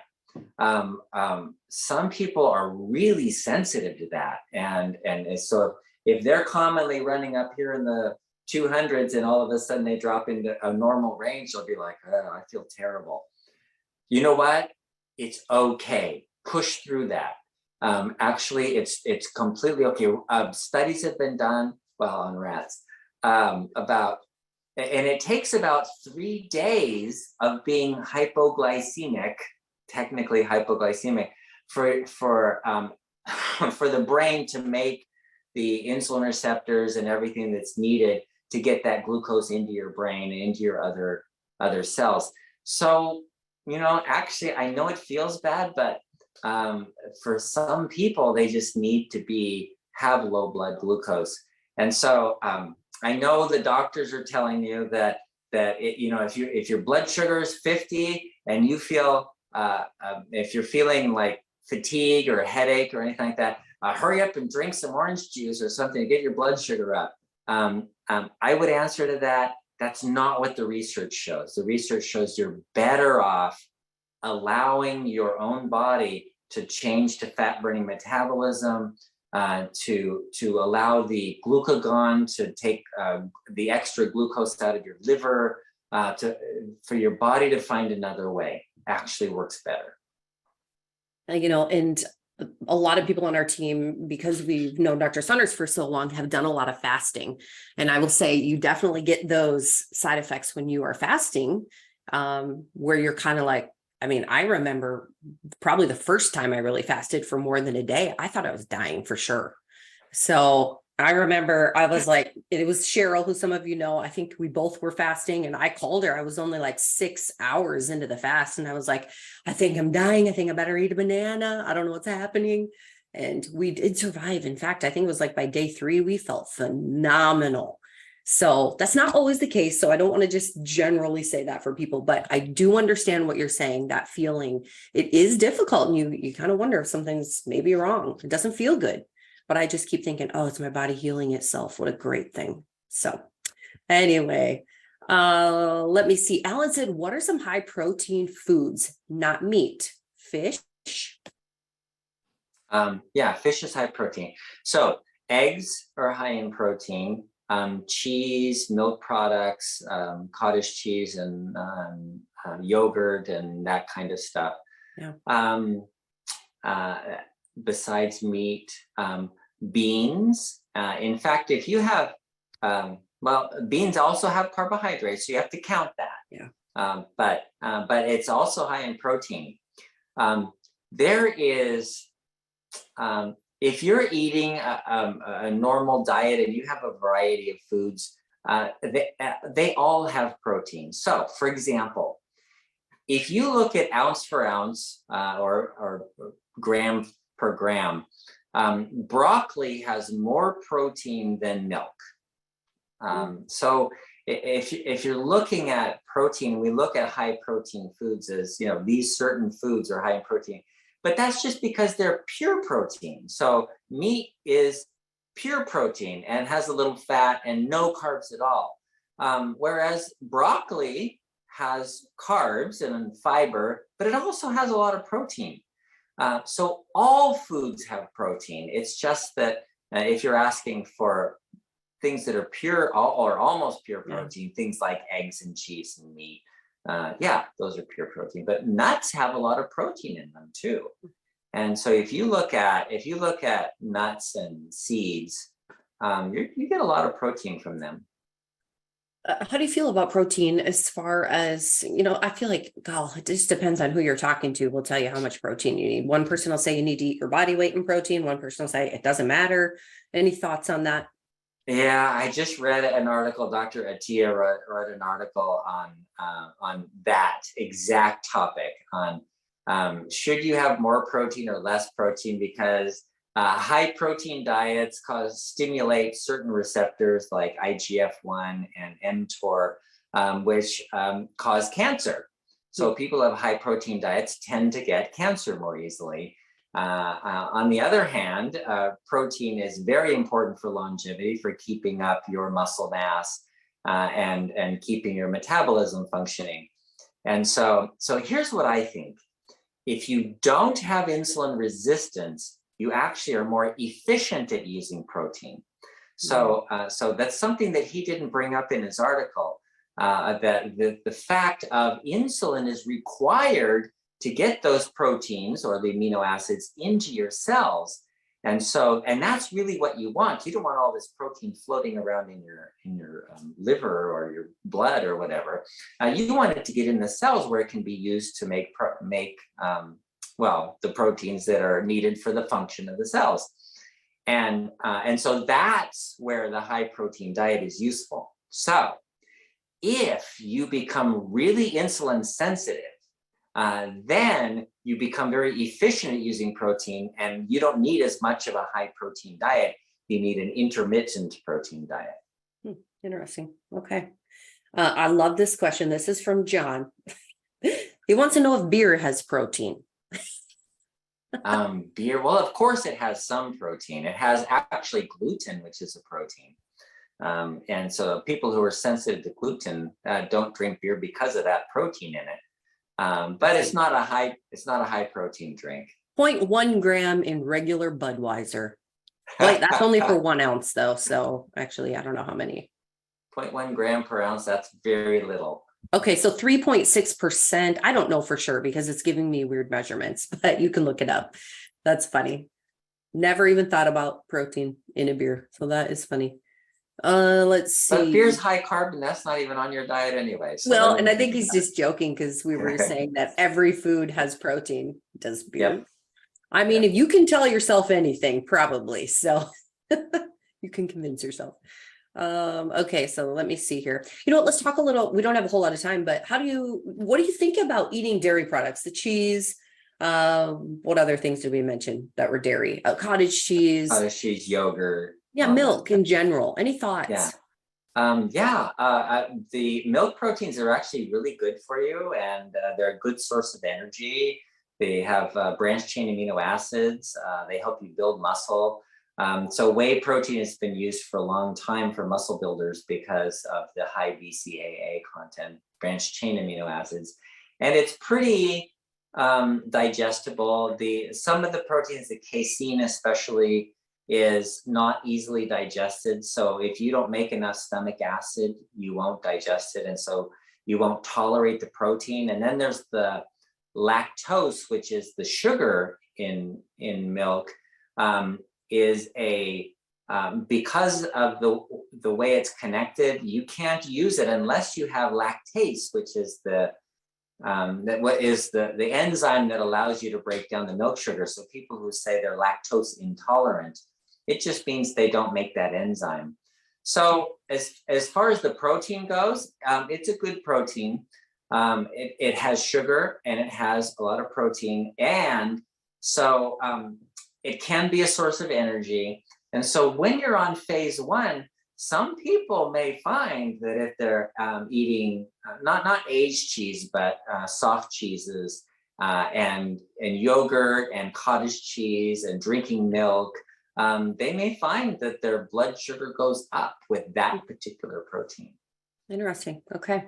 Some people are really sensitive to that, and so if they're commonly running up here in the 200s and all of a sudden they drop into a normal range, they'll be like, oh, I feel terrible. You know what? It's okay. Push through that. Actually, it's completely okay. Studies have been done, well, on rats, and it takes about 3 days of being hypoglycemic, technically hypoglycemic, for the brain to make the insulin receptors and everything that's needed to get that glucose into your brain and into your other cells. So, actually, I know it feels bad, but for some people, they just need to have low blood glucose. And so I know the doctors are telling you that if your blood sugar is 50 and you feel if you're feeling like fatigue or a headache or anything like that, hurry up and drink some orange juice or something to get your blood sugar up. I would answer to that. That's not what the research shows. The research shows you're better off allowing your own body to change to fat burning metabolism, to allow the glucagon to take the extra glucose out of your liver, for your body to find another way actually works better. And a lot of people on our team, because we've known Dr. Saunders for so long, have done a lot of fasting. And I will say you definitely get those side effects when you are fasting, where you're kind of like, I mean, I remember probably the first time I really fasted for more than a day, I thought I was dying for sure. So I remember I was like, it was Cheryl, who some of you know, I think we both were fasting, and I called her. I was only like 6 hours into the fast. And I was like, I think I'm dying. I think I better eat a banana. I don't know what's happening. And we did survive. In fact, I think it was like by day 3, we felt phenomenal. So that's not always the case. So I don't want to just generally say that for people, but I do understand what you're saying, that feeling. It is difficult. And you kind of wonder if something's maybe wrong. It doesn't feel good. But I just keep thinking, oh, it's my body healing itself. What a great thing. So anyway, let me see. Alan said, what are some high protein foods? Not meat, fish. Yeah, fish is high protein. So eggs are high in protein. Cheese, milk products, cottage cheese, and yogurt, and that kind of stuff. Yeah. Besides meat, beans. In fact, if you have, beans also have carbohydrates, so you have to count that. Yeah. But it's also high in protein. There is, if you're eating a normal diet and you have a variety of foods, they all have protein. So, for example, if you look at ounce for ounce or gram per gram, broccoli has more protein than milk. So if you're looking at protein, we look at high protein foods as, these certain foods are high in protein, but that's just because they're pure protein. So meat is pure protein and has a little fat and no carbs at all. Whereas broccoli has carbs and fiber, but it also has a lot of protein. So all foods have protein. It's just that if you're asking for things that are pure or almost pure protein, things like eggs and cheese and meat, those are pure protein. But nuts have a lot of protein in them too. And so if you look at nuts and seeds, you get a lot of protein from them. How do you feel about protein as far as, I feel like, God, it just depends on who you're talking to. Will tell you how much protein you need. One person will say you need to eat your body weight in protein. One person will say it doesn't matter. Any thoughts on that? Yeah, I just read an article. Dr. Attia wrote an article on that exact topic on should you have more protein or less protein, because high protein diets stimulate certain receptors like IGF-1 and mTOR, which cause cancer. So people who have high protein diets tend to get cancer more easily. On the other hand, protein is very important for longevity, for keeping up your muscle mass and keeping your metabolism functioning. And so here's what I think. If you don't have insulin resistance, you actually are more efficient at using protein. So that's something that he didn't bring up in his article, that the fact of insulin is required to get those proteins or the amino acids into your cells. And that's really what you want. You don't want all this protein floating around in your liver or your blood or whatever. You want it to get in the cells where it can be used to make the proteins that are needed for the function of the cells. And so that's where the high protein diet is useful. So if you become really insulin sensitive, then you become very efficient at using protein, and you don't need as much of a high protein diet. You need an intermittent protein diet. Interesting. Okay. I love this question. This is from John. He wants to know if beer has protein. Beer, well, of course it has some protein. It has actually gluten, which is a protein. And so people who are sensitive to gluten don't drink beer because of that protein in it. But it's not a high protein drink. 0.1 gram in regular Budweiser. Wait, that's only for 1 ounce though. So actually, I don't know how many. 0.1 gram per ounce, that's very little. Okay, so 3.6%. I don't know for sure because it's giving me weird measurements, but you can look it up. That's funny. Never even thought about protein in a beer. So that is funny. Let's But beer's see. high carb, and that's not even on your diet anyway. So Well, what do and we I think think he's just joking because we were about it? saying that every food has protein. Does beer? Yep. I mean, if you can tell yourself anything, probably. So you can convince yourself. Okay, so let me see here. You know what, let's talk a little, we don't have a whole lot of time, but what do you think about eating dairy products? The cheese, what other things did we mention that were dairy? Cottage cheese, Cottage cheese, yogurt, yeah, all that milk stuff. in general. Any Yeah. thoughts? The milk proteins are actually really good for you, and they're a good source of energy. They have branched chain amino acids. They help you build muscle. So whey protein has been used for a long time for muscle builders because of the high BCAA content, branched chain amino acids, and it's pretty digestible. Some of the proteins, the casein especially, is not easily digested. So if you don't make enough stomach acid, you won't digest it. And so you won't tolerate the protein. And then there's the lactose, which is the sugar in milk, is a because of the way it's connected, you can't use it unless you have lactase, which is the enzyme that allows you to break down the milk sugar. So people who say they're lactose intolerant, it just means they don't make that enzyme. So as far as the protein goes, it's a good protein. It has sugar and it has a lot of protein, and so it can be a source of energy. And so when you're on phase one, some people may find that if they're eating not aged cheese, but soft cheeses and yogurt and cottage cheese and drinking milk, they may find that their blood sugar goes up with that particular protein. Interesting. Okay.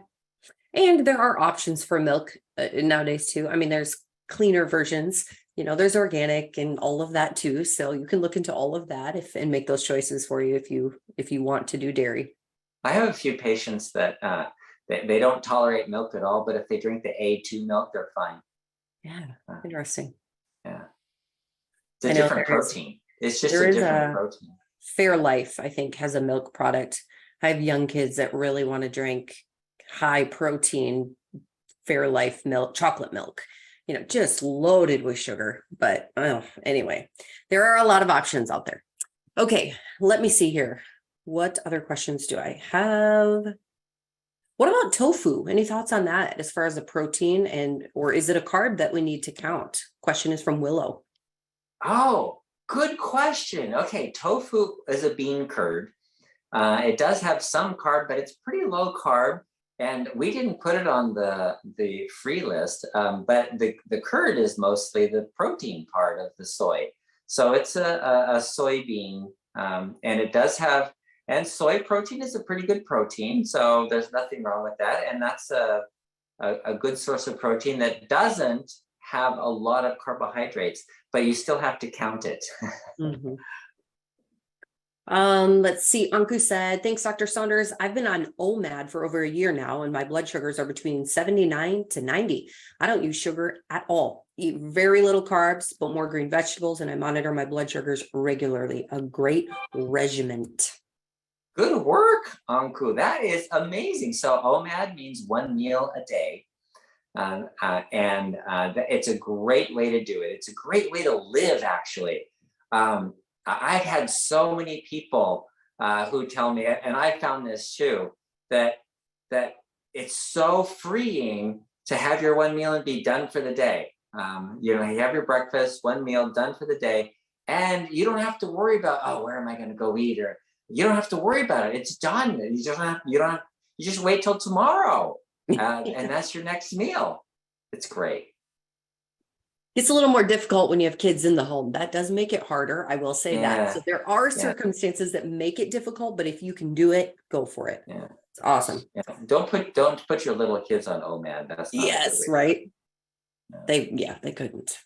And there are options for milk nowadays too. I mean, there's cleaner versions, there's organic and all of that too. So you can look into all of that and make those choices for you if you want to do dairy. I have a few patients that they don't tolerate milk at all, but if they drink the A2 milk, they're fine. Yeah, interesting. Yeah. It's a different protein. It's just a different protein. Fairlife, I think, has a milk product. I have young kids that really want to drink high protein Fairlife milk, chocolate milk, just loaded with sugar. But anyway, there are a lot of options out there. Okay, let me see here. What other questions do I have? What about tofu? Any thoughts on that as far as the protein or is it a carb that we need to count? Question is from Willow. Oh, good question. Okay, tofu is a bean curd. It does have some carb, but it's pretty low carb. And we didn't put it on the free list, but the curd is mostly the protein part of the soy. So it's a soybean, and it does have, and soy protein is a pretty good protein. So there's nothing wrong with that. And that's a good source of protein that doesn't have a lot of carbohydrates, but you still have to count it. Mm-hmm. Let's see. Anku said, thanks, Dr. Saunders. I've been on OMAD for over a year now, and my blood sugars are between 79 to 90. I don't use sugar at all. Eat very little carbs, but more green vegetables, and I monitor my blood sugars regularly. A great regimen. Good work, Anku. That is amazing. So OMAD means 1 meal a day. It's a great way to do it. It's a great way to live, actually. I've had so many people who tell me, and I found this too, that it's so freeing to have your 1 meal and be done for the day. You have your breakfast, 1 meal done for the day, and you don't have to worry about, where am I going to go eat? Or you don't have to worry about it. It's done. You just wait till tomorrow, and that's your next meal. It's great. It's a little more difficult when you have kids in the home. That does make it harder. I will say that. So there are circumstances that make it difficult, but if you can do it, go for it. Yeah. It's awesome. Yeah. Don't put your little kids on OMAD. That's not right. Yeah. They couldn't.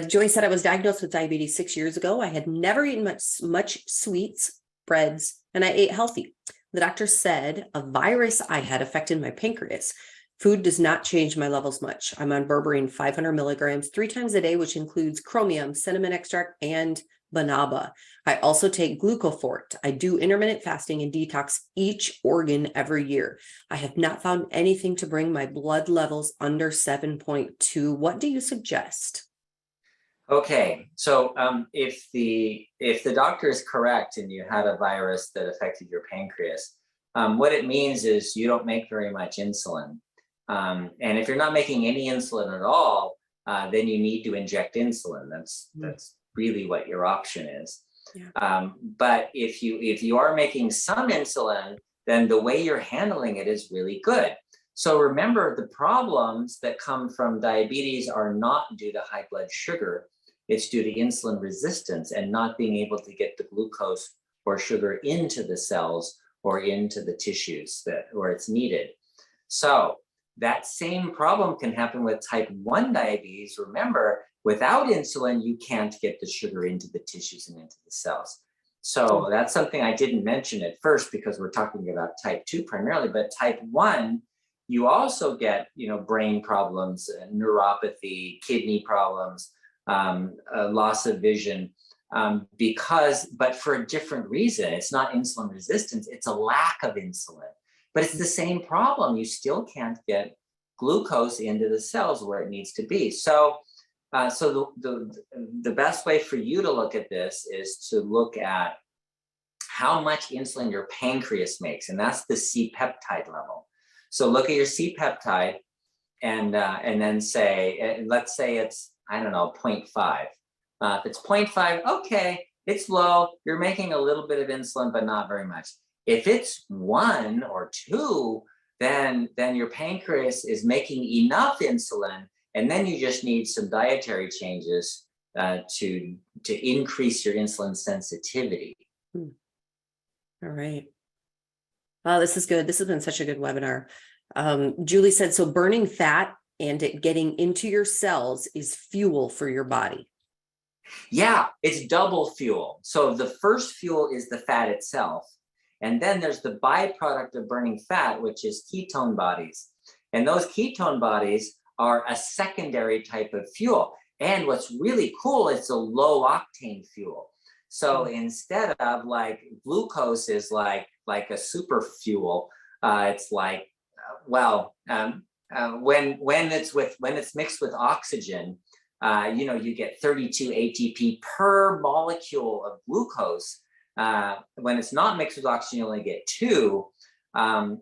Joy said, I was diagnosed with diabetes 6 years ago. I had never eaten much sweets, breads, and I ate healthy. The doctor said a virus I had affected my pancreas. Food does not change my levels much. I'm on berberine 500 milligrams 3 times a day, which includes chromium, cinnamon extract, and banaba. I also take glucofort. I do intermittent fasting and detox each organ every year. I have not found anything to bring my blood levels under 7.2. What do you suggest? Okay, so if the doctor is correct and you had a virus that affected your pancreas, what it means is you don't make very much insulin. And if you're not making any insulin at all, then you need to inject insulin. That's really what your option is. Yeah. But if you are making some insulin, then the way you're handling it is really good. So remember, the problems that come from diabetes are not due to high blood sugar. It's due to insulin resistance and not being able to get the glucose or sugar into the cells or into the tissues where it's needed. So that same problem can happen with type 1 diabetes. Remember, without insulin, you can't get the sugar into the tissues and into the cells. So that's something I didn't mention at first because we're talking about type 2 primarily, but type 1, you also get, brain problems, neuropathy, kidney problems, loss of vision, but for a different reason. It's not insulin resistance, it's a lack of insulin. But it's the same problem. You still can't get glucose into the cells where it needs to be. So the best way for you to look at this is to look at how much insulin your pancreas makes, and that's the C-peptide level. So look at your C-peptide and then say, let's say it's, 0.5. If it's 0.5, okay, it's low. You're making a little bit of insulin, but not very much. If it's 1 or 2, then your pancreas is making enough insulin, and then you just need some dietary changes to increase your insulin sensitivity. All right. Wow, this is good. This has been such a good webinar. Julie said, so burning fat and it getting into your cells is fuel for your body. Yeah, it's double fuel. So the first fuel is the fat itself. And then there's the byproduct of burning fat, which is ketone bodies. And those ketone bodies are a secondary type of fuel. And what's really cool, it's a low octane fuel. So instead of like glucose is like a super fuel, it's like, when it's mixed with oxygen, you get 32 ATP per molecule of glucose. When it's not mixed with oxygen, you only get 2. But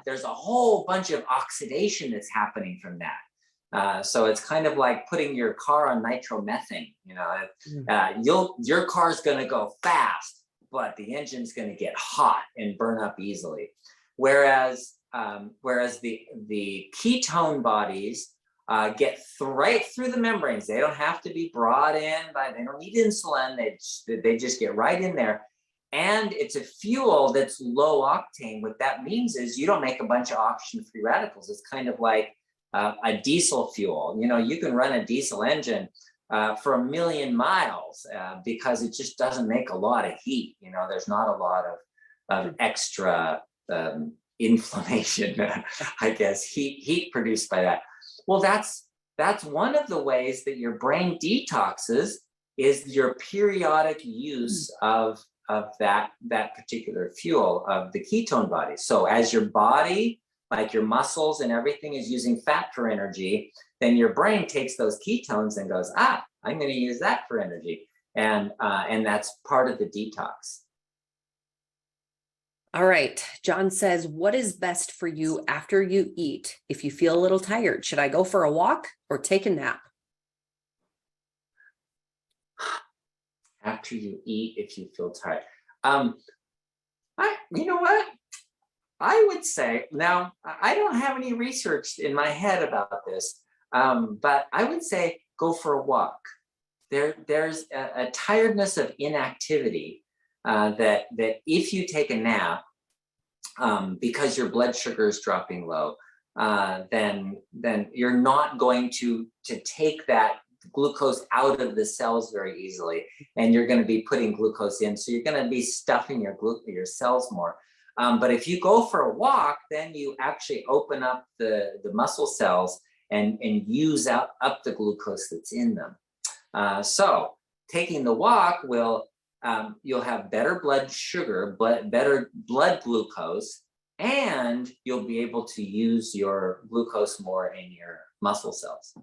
there's a whole bunch of oxidation that's happening from that. So it's kind of like putting your car on nitromethane. Your car's going to go fast, but the engine's going to get hot and burn up easily. Whereas the ketone bodies get right through the membranes. They don't have to be brought in they don't need insulin. They just get right in there. And it's a fuel that's low octane. What that means is you don't make a bunch of oxygen-free radicals. It's kind of like a diesel fuel. You can run a diesel engine for 1 million miles because it just doesn't make a lot of heat. There's not a lot of extra inflammation, I guess, heat produced by that. Well, that's one of the ways that your brain detoxes is your periodic use of that particular fuel of the ketone bodies. So as your body, like your muscles and everything, is using fat for energy, then your brain takes those ketones and goes, I'm going to use that for energy, and that's part of the detox. All right. John says, what is best for you after you eat? If you feel a little tired, should I go for a walk or take a nap? After you eat, if you feel tired. You know what? I would say, now, I don't have any research in my head about this, but I would say go for a walk. There's a tiredness of inactivity that if you take a nap, because your blood sugar is dropping low, then you're not going to take that glucose out of the cells very easily, and you're going to be putting glucose in. So you're going to be stuffing your cells more. But if you go for a walk, then you actually open up the muscle cells and use up the glucose that's in them. So taking the walk will, you'll have better blood sugar, better blood glucose, and you'll be able to use your glucose more in your muscle cells.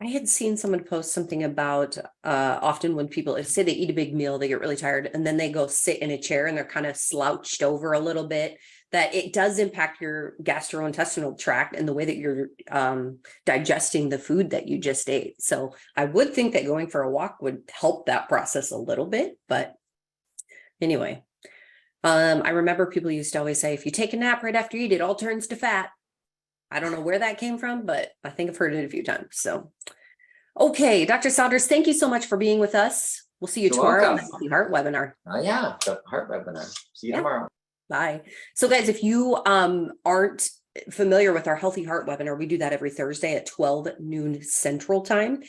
I had seen someone post something about often when people say they eat a big meal, they get really tired, and then they go sit in a chair and they're kind of slouched over a little bit, that it does impact your gastrointestinal tract and the way that you're digesting the food that you just ate. So I would think that going for a walk would help that process a little bit. But anyway, I remember people used to always say, if you take a nap right after you eat, it all turns to fat. I don't know where that came from, but I think I've heard it a few times. So, okay, Dr. Saunders, thank you so much for being with us. We'll see you tomorrow on the Healthy Heart webinar. Oh yeah, the heart webinar. See you tomorrow. Bye. So guys, if you aren't familiar with our Healthy Heart webinar, we do that every Thursday at 12 noon Central Time.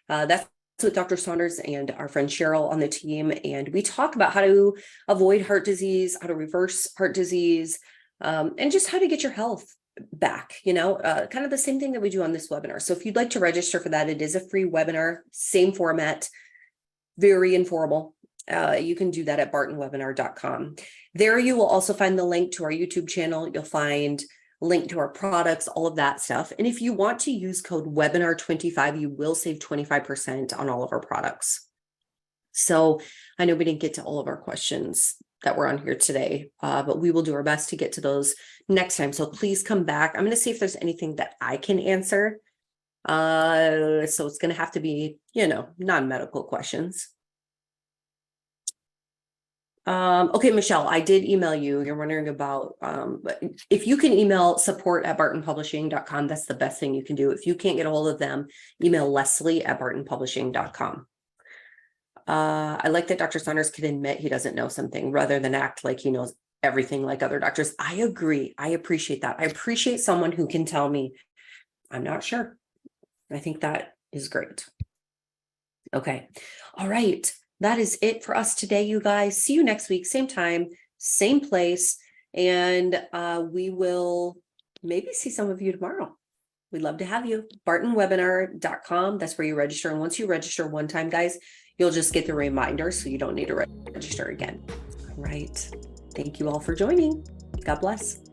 That's with Dr. Saunders and our friend Cheryl on the team. And we talk about how to avoid heart disease, how to reverse heart disease, and just how to get your health back, kind of the same thing that we do on this webinar. So if you'd like to register for that, it is a free webinar, same format, very informal. You can do that at bartonwebinar.com. There you will also find the link to our YouTube channel. You'll find a link to our products, all of that stuff. And if you want to use code webinar25, you will save 25% on all of our products. So I know we didn't get to all of our questions that were on here today, but we will do our best to get to those next time. So please come back. I'm going to see if there's anything that I can answer. So it's going to have to be, non-medical questions. Okay, Michelle, I did email you. You're wondering about, if you can email support@bartonpublishing.com, that's the best thing you can do. If you can't get a hold of them, email Leslie@bartonpublishing.com. I like that Dr. Saunders can admit he doesn't know something rather than act like he knows everything like other doctors. I agree. I appreciate that. I appreciate someone who can tell me, I'm not sure. I think that is great. Okay. All right. That is it for us today, you guys. See you next week, same time, same place. And we will maybe see some of you tomorrow. We'd love to have you. bartonwebinar.com. That's where you register. And once you register one time, guys, you'll just get the reminder, so you don't need to register again. All right. Thank you all for joining. God bless.